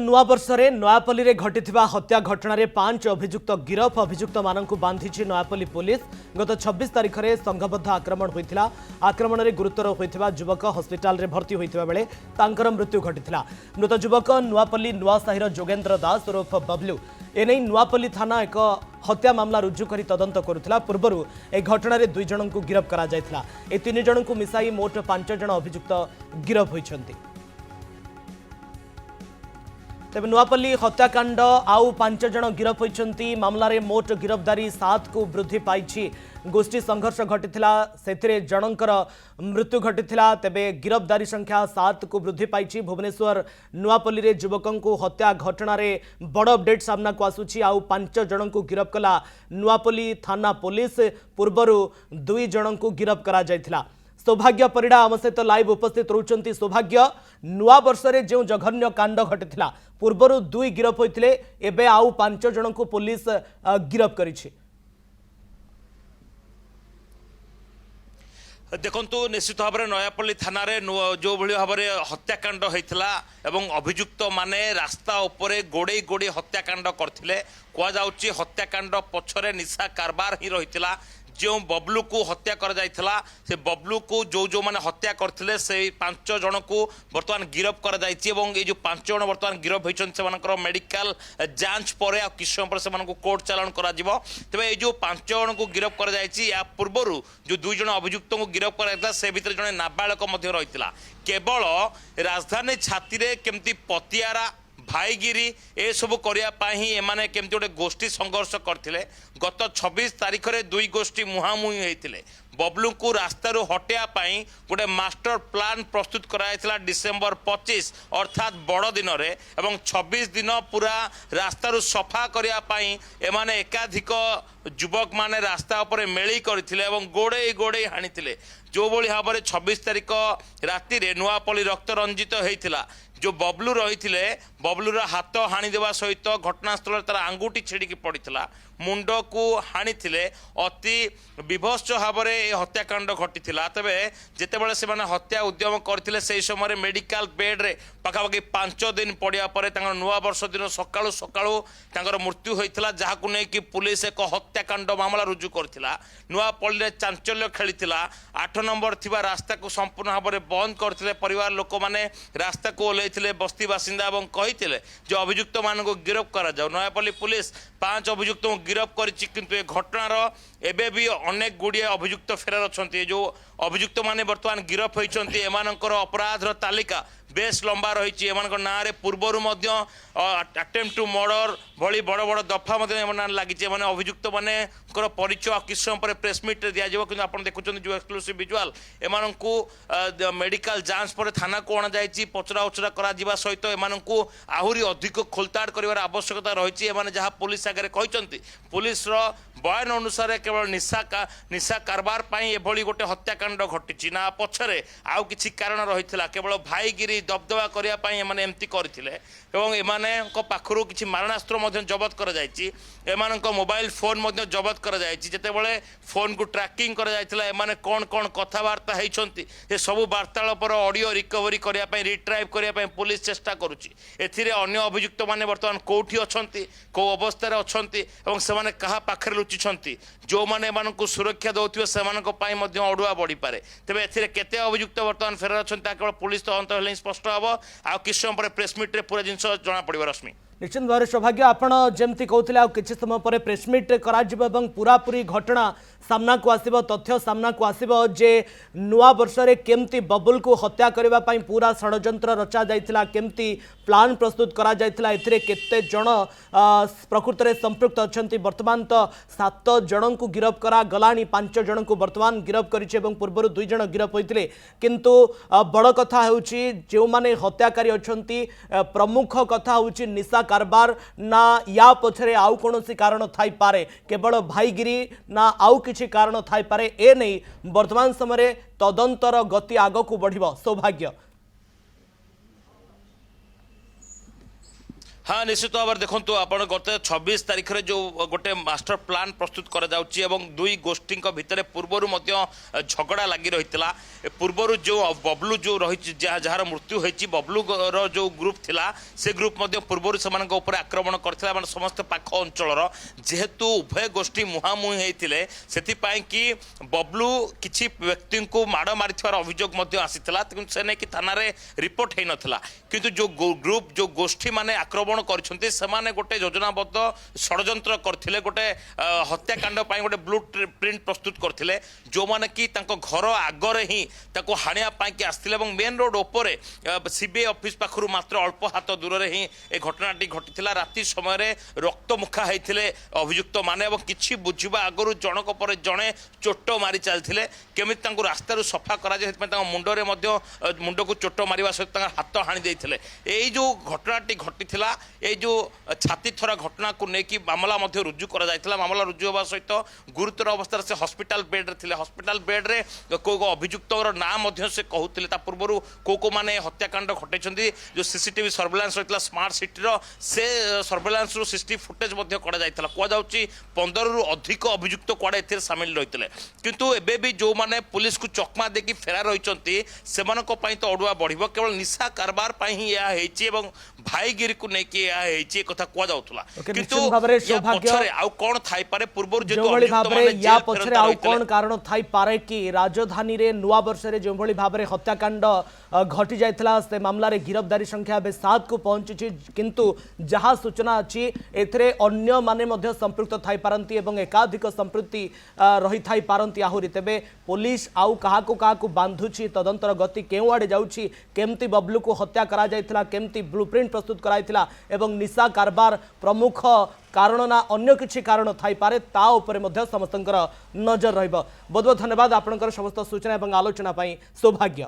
नुआ वर्ष में नयापल्ली में घटी हत्या घटना 5 अभियुक्त गिरफ अभियुक्त मानक बांधी नयापल्ली पुलिस गत 26 तारिख में संघबद्ध आक्रमण होता आक्रमण में गुरुतर होता युवक हस्पिटाल भर्ती होता बेले मृत्यु घटी मृत युवक नुआपल्ली नुआसाहीर जोगेन्द्र दास उर्फ बबलू एने नुआपल्ली थाना एक हत्या मामला रुजु कर तदंत करुला पूर्व ए घटना 2 जन को गिरफ करा जायथिला। ए 3 जन को मिसाई मोट 5 जन अभियुक्त गिरफ होइछन्ति। तेबे नुआपल्ली हत्याकांड आउ 5 जन गिरफ होइछन्ति। मामला रे मोट गिरफ्तारी 7 को वृद्धि पाइछि। गोष्ठी संघर्ष घटिथिला सेथिरे जनंकर मृत्यु घटिथिला। तेबे गिरफ्तारी संख्या 7 को वृद्धि पाइछि। भुवनेश्वर नुआपल्ली रे युवकन को हत्या घटना रे बड़ अपडेट सामना को आसुछि। आउ 5 जन को गिरफ कला नुआपल्ली थाना पुलिस। पूर्वरु 2 जन को गिरफ करा जायथिला। सौभाग्य परिडा आम सहित लाइव उपस्थित रहउछन्ति। सौभाग्य नुआ वर्ष रे जो जघन्य कांड घटिथिला पूर्वरु 2 गिरफ होइतिले एबे आउ 5 जन को पुलिस गिरफ करिछि। देखंतु निश्चित भाव में नयापल्ली थाना जो भाई भाव में हत्याकांड होता एवं अभियुक्त माने रास्ता उपरे गोड़े गोड़े हत्याकांड करथिले। कुआ जाउची हत्याकांड पछरे निशा कारबार ही रहितला। जो बबलू को हत्या कर जाइथला से बबलू को जो माने हत्या करथिले से 5 जन को वर्तमान गिरफ कर जाइछि एवं ये जो 5 जन वर्तमान गिरफ होइछन से मानकर मेडिकल जांच परे आ किछ समय पर से मानको कोर्ट चालान करा जिवो। तबे ये जो 5 जन को गिरफ कर जाइछि या पूर्वरु जो 2 जन अभियुक्त को गिरफ कर जाइथला से भितर जने नाबालक मध्य रहितला। केवल राजधानी छाती रे केमती पतियारा भाईगिरी ए सब करने ही एमाने केमती गोटे गोष्ठी संघर्ष करथिले। गत 26 तारिख में 2 गोष्ठी मुहांमुही होते बबलू को रास्तार हटाया गोटे मास्टर प्लान प्रस्तुत कराइला डिसेम्बर 25 अर्थात बड़ दिन रे एवं 26 दिन पूरा रास्तार सफा करने एमाने एकाधिक युवक माने रास्ता उपरे मेली करथिले एवं गोड़े गोड़े हाणीथिले। जो भली भाव में 26 तारिख राति रे नुआपल्ली रक्त रंजित होइथिला। जो बबलू रही बबलूर हाथ हाणी देवा सहित घटनास्थल तार आंगुठी छिड़की पड़ता मुंड को हाणी अति विभत्स भाव में हत्याकांड घटी तेबे जितेबाला से हत्या उद्यम करते से समय मेडिकल बेड्रे पाखापाखि 5 दिन पड़ा पर नुआ वर्ष दिन सकाळु सकाळु मृत्यु होता जहां नहीं पुलिस एक हत्याकांड मामला रुजु करथिला। नुआपल्ली चांचल्य खेली 8 नंबर थिबा रास्ता को संपूर्ण भाव में बंद करते परिवार लोक मैंने रास्ता को ओल्लैथिले बस्ती बासिंदा और कही जो अभियुक्त मान को गिरफ करा जाओ। नयापल्ली पुलिस 5 अभियुक्त को गिरफ करिछि किंतु ए घटनार एबे भी अनेक गुड़िए अभियुक्त फेरार अछंती। जो अभियुक्त माने वर्तमान गिरफ होइछंती एमानकर अपराधर तालिका बेस लंबा रही ना पूर्वर अटेम्प्ट टू मर्डर भली बड़ बड़ दफा लगी अभियुक्त मान परिचय किस समय पर प्रेसमिट दिज्व कि आप देखुं जो एक्सक्लूसिव विजुआल एम मेडिकल जांच पर थाना को अणा जाइए पचरा उचरा करा सहित एम आहरी अधिक खोलताड़ कर आवश्यकता रही जहाँ पुलिस आगे कहते पुलिस बयान अनुसार केवल निशा कारबार एभली गोटे हत्याकांड घटी ना पछरे आउ किछि कारण रही केवल भाईगिरी दबदबा करने एमती करथिले एवं एमाने पाखरु किछि मारणास्त्र जबत कर जाइछि। एमानक मोबाइल फोन जबत कर जाइछि। जेतेबेले फोन को ट्रैकिंग कर जाइथिला एमाने कोन कोन कथावार्ता हेइछंती ए सब वार्तालापर ऑडियो रिकवरी करिया पई रिट्राइव करिया पई पुलिस चेष्टा करूछि। एथिरे अन्य अभियुक्त माने वर्तमान कोठी अछंती को अवस्था रे अछंती एवं सेमाने कहा पाखरे लुचिछंती जो माने एमानकु सुरक्षा दउथिबे सेमानक पई मध्ये अडुआ बढी पारे। तबे एथिरे केते अभियुक्त वर्तमान फेरार अछंती केवल पुलिस तो अंत हेले स्पष्ट हबो। आ किछ समय पर प्रेसमिट रे पूरा जिंस जना पड़िबो। रश्मि निश्चित भाव सौभाग्य आपण जमती कहते किसी समय पर प्रेसमिट कर पूरा पूरी घटना सामना को आसिबो तथ्य सामना को आसिबो जे नुआ वर्ष रे केमती बबुल को हत्या करबा पई पूरा षडयंत्र रचा जाइथिला केमती प्लान प्रस्तुत करा जाइथिला एथिरे केते जण प्रकृत रे संपृक्त अछंती। वर्तमान तो 7 जन को गिरफ करा गलानी 5 जन को वर्तमान गिरफ करिछि एवं पूर्व 2 जन गिरफ होइतिले किंतु बड़ कथा होउछि जे माने हत्याकारी अछंती प्रमुख कथा होउछि निशा कारबार ना या पछरे आउ कोनोसी कारण थाई पारे केवल भाईगिरी ना आउ किछि कारण थाई पारे ए नहीं वर्तमान समय तदंतर गति आग को बढ़िबो। सौभाग्य हाँ निश्चित भाव देखो आप गत 26 तारीख में जो गोटे मास्टर प्लान प्रस्तुत करा जाउची एवं दुई गोष्ठी भितर पूर्वर झगड़ा लगी रही पूर्वर जो बबलू जो रही जार मृत्यु होती बबलू जो ग्रुप थिला से ग्रुप पूर्वर से आक्रमण करथिला समस्त पाख अंचल जेहेतु उभय गोष्ठी मुहांमुही होते से कि बबलू किसी व्यक्ति को माड़ मारी अभियोग आसीला से नहीं कि थाना रिपोर्ट हो नाला किंतु जो ग्रुप जो गोष्ठी माने आक्रमण करछन्ते समाने गोटे योजनाबद्ध षडयंत्र करथिले गोटे हत्याकांड पाई गोटे ब्लू प्रिंट प्रस्तुत करथिले जो माने कि तांको घर आगरे ही ताको हाणिया पाई कि आस्थिले एवं मेन रोड ऊपर सीबीआई ऑफिस पाखरु मात्र अल्प हाथ दूर रे ही ए घटनाटी घटिथिला राति समय रे रक्तमुखा हेथिले अभियुक्त माने एवं किछि बुझिबा आगरु जनक पर जणे चोट मारी चलथिले केमिति तांको रास्ता सफा करा जे तांको मुंडरे मध्य मुंड को चोट मारिबा सहित तांको हाथ हाणी देथिले एई जो घटनाटी घटिथिला ये जो छाती थरा घटना को लेकिन मामला रुजु करा जायतिला मामला रुजु होगा सहित गुरुतर अवस्था से हॉस्पिटल बेड रे हॉस्पिटल बेड रे को अभियुक्त नाम से कहते पूर्वर को माने हत्याकांड घटे जो सीसीटीवी सर्वेलांस होता स्मार्ट सिटी से सर्वेलांस सीसीटीवी फुटेज कड़ा जाता कहुच्छी 15 रु अधिक अभियुक्त कड़े ए सामिल रही किंतु एबे भी जो माने पुलिस को चकमा देकी फेरा रही से तो अड़ुआ बढ़ केवल निशा कारबार ही यह भाईगिरी को लेकिन कथा कहुला किंतु कौन थाई पारे पूर्व या पछरे आउ कौन कारण थाई पारे कि राजधानी रे नुआ वर्ष रे जो भली भाबरे हत्याकांड घटी जायतला से मामला रे गिरफ्तारी संख्या बे 7 को पहुंची किंतु जहां सूचना अछि एथरे अन्य माने मध्य संपृक्त थाई पारंती एवं एकाधिक संपृक्ति रही थाई पारंती आहुरी तेबे पुलिस आउ कहा को बांधुची तदंतर गति केउ आडे जाउची केमती बबलू को हत्या करा जायतला केमती ब्लूप्रिंट प्रस्तुत कराइतला एवं निशा कारबार प्रमुख कारण ना अन्य किछि कारण थाई पारे ता उपरे मध्य समस्तंकर नजर रहइबो। बहुत बहुत धन्यवाद आपनकर समस्त सूचना एवं आलोचना पई सौभाग्य।